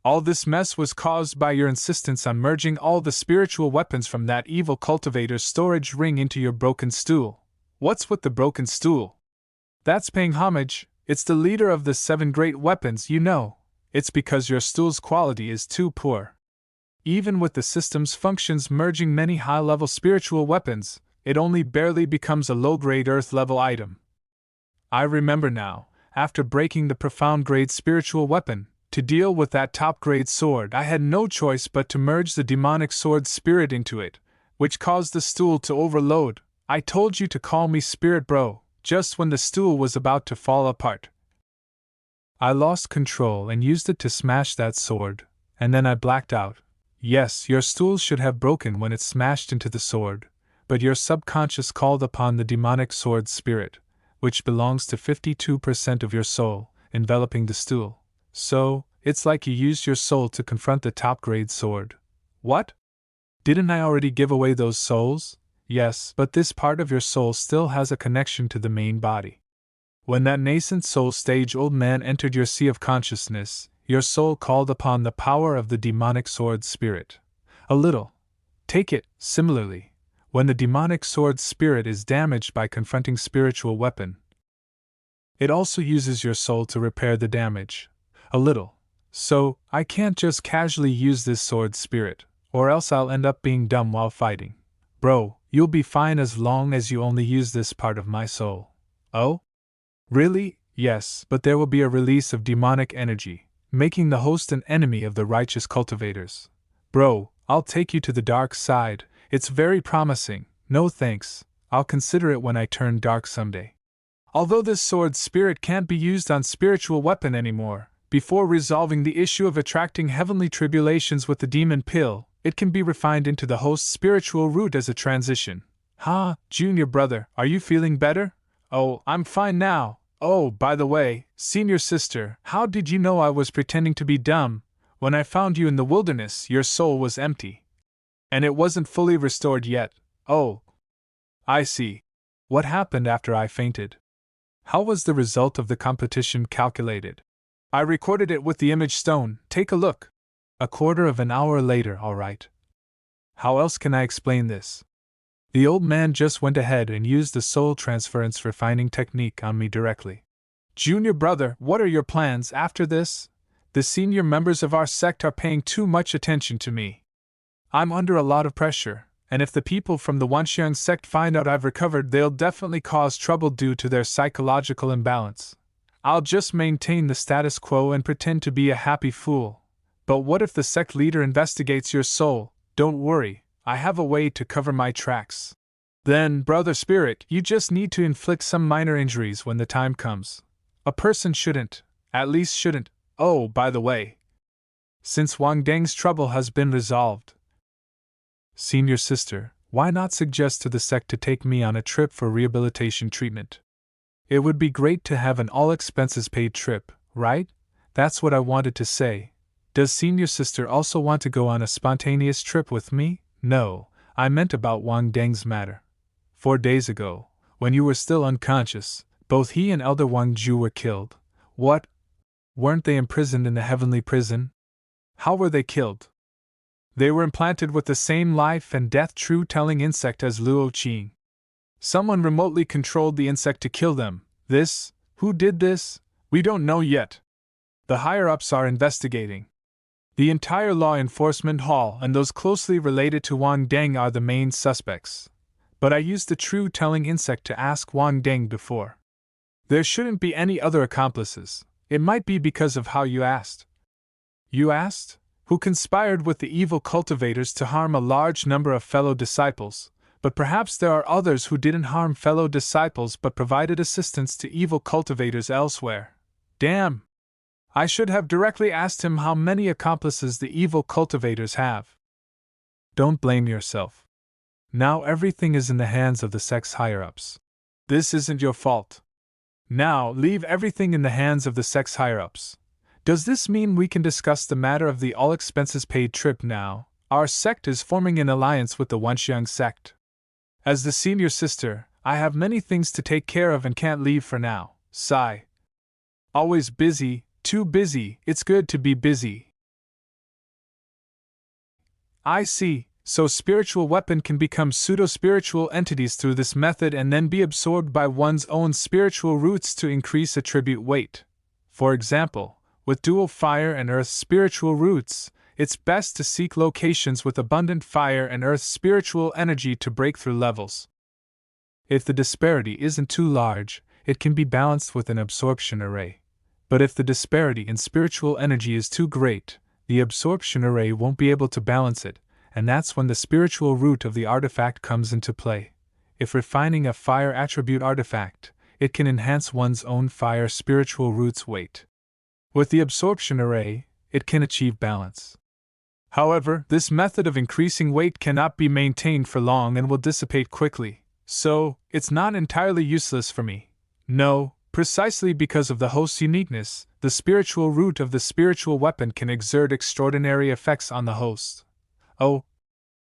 All this mess was caused by your insistence on merging all the spiritual weapons from that evil cultivator's storage ring into your broken stool. What's with the broken stool? That's paying homage. It's the leader of the 7 great weapons, you know. It's because your stool's quality is too poor. Even with the system's functions merging many high-level spiritual weapons, it only barely becomes a low-grade Earth-level item. I remember now, after breaking the profound-grade spiritual weapon, to deal with that top-grade sword I had no choice but to merge the demonic sword spirit into it, which caused the stool to overload. I told you to call me Spirit Bro, just when the stool was about to fall apart. I lost control and used it to smash that sword, and then I blacked out. Yes, your stool should have broken when it smashed into the sword, but your subconscious called upon the demonic sword spirit, which belongs to 52% of your soul, enveloping the stool. So, it's like you used your soul to confront the top-grade sword. What? Didn't I already give away those souls? Yes, but this part of your soul still has a connection to the main body. When that nascent soul stage old man entered your sea of consciousness, your soul called upon the power of the demonic sword spirit. A little. Take it, similarly, when the demonic sword spirit is damaged by confronting spiritual weapon, it also uses your soul to repair the damage. A little. So, I can't just casually use this sword spirit, or else I'll end up being dumb while fighting. Bro, you'll be fine as long as you only use this part of my soul. Oh? Really? Yes, but there will be a release of demonic energy, making the host an enemy of the righteous cultivators. Bro, I'll take you to the dark side. It's very promising. No thanks. I'll consider it when I turn dark someday. Although this sword spirit can't be used on spiritual weapon anymore, before resolving the issue of attracting heavenly tribulations with the demon pill, it can be refined into the host's spiritual root as a transition. Junior brother, are you feeling better? Oh, I'm fine now. Oh, by the way, senior sister, how did you know I was pretending to be dumb? When I found you in the wilderness, your soul was empty. And it wasn't fully restored yet. Oh. I see. What happened after I fainted? How was the result of the competition calculated? I recorded it with the image stone. Take a look. A quarter of an hour later, all right. How else can I explain this? The old man just went ahead and used the soul transference refining technique on me directly. Junior brother, what are your plans after this? The senior members of our sect are paying too much attention to me. I'm under a lot of pressure, and if the people from the Wanxiang sect find out I've recovered, they'll definitely cause trouble due to their psychological imbalance. I'll just maintain the status quo and pretend to be a happy fool. But what if the sect leader investigates your soul? Don't worry, I have a way to cover my tracks. Then, brother spirit, you just need to inflict some minor injuries when the time comes. A person shouldn't, at least shouldn't. Oh, by the way, since Wang Deng's trouble has been resolved, senior sister, why not suggest to the sect to take me on a trip for rehabilitation treatment? It would be great to have an all-expenses-paid trip, right? That's what I wanted to say. Does senior sister also want to go on a spontaneous trip with me? No, I meant about Wang Deng's matter. 4 days ago, when you were still unconscious, both he and Elder Wang Ju were killed. What? Weren't they imprisoned in the heavenly prison? How were they killed? They were implanted with the same life and death true-telling insect as Luo Qing. Someone remotely controlled the insect to kill them. Who did this? We don't know yet. The higher-ups are investigating. The entire law enforcement hall and those closely related to Wang Deng are the main suspects. But I used the true-telling insect to ask Wang Deng before. There shouldn't be any other accomplices. It might be because of how you asked. You asked? Who conspired with the evil cultivators to harm a large number of fellow disciples, but perhaps there are others who didn't harm fellow disciples but provided assistance to evil cultivators elsewhere. Damn! I should have directly asked him how many accomplices the evil cultivators have. Don't blame yourself. Now everything is in the hands of the sect's higher-ups. This isn't your fault. Now leave everything in the hands of the sect's higher-ups. Does this mean we can discuss the matter of the all-expenses-paid trip now? Our sect is forming an alliance with the Wanxiang sect. As the senior sister, I have many things to take care of and can't leave for now. Sigh. Always busy, too busy, it's good to be busy. I see, so spiritual weapon can become pseudo-spiritual entities through this method and then be absorbed by one's own spiritual roots to increase attribute weight. For example, with dual fire and earth spiritual roots, it's best to seek locations with abundant fire and earth spiritual energy to break through levels. If the disparity isn't too large, it can be balanced with an absorption array. But if the disparity in spiritual energy is too great, the absorption array won't be able to balance it, and that's when the spiritual root of the artifact comes into play. If refining a fire attribute artifact, it can enhance one's own fire spiritual root's weight. With the absorption array, it can achieve balance. However, this method of increasing weight cannot be maintained for long and will dissipate quickly, so it's not entirely useless for me. No, precisely because of the host's uniqueness, the spiritual root of the spiritual weapon can exert extraordinary effects on the host. Oh,